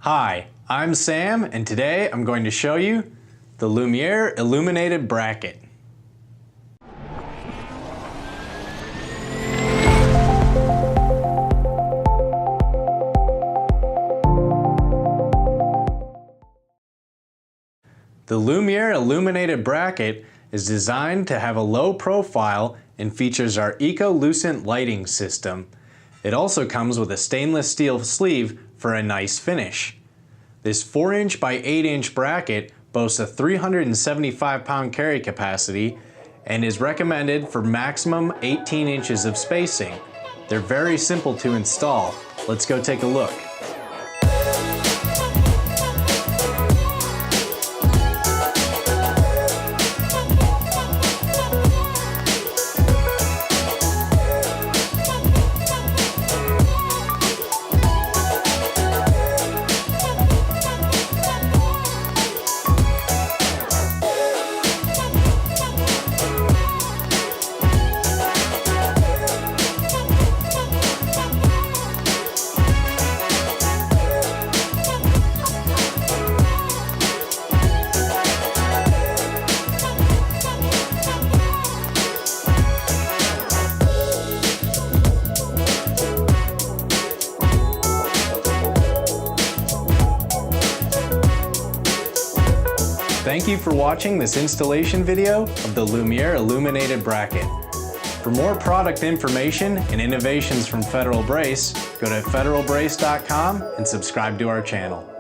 Hi, I'm Sam, and today I'm going to show you the Lumiere illuminated bracket. The Lumiere illuminated bracket is designed to have a low profile and features our eco-lucent lighting system. It also comes with a stainless steel sleeve for a nice finish. This 4-inch by 8-inch bracket boasts a 375-pound carry capacity and is recommended for maximum 18 inches of spacing. They're very simple to install. Let's go take a look. Thank you for watching this installation video of the Lumiere illuminated bracket. For more product information and innovations from Federal Brace, go to federalbrace.com and subscribe to our channel.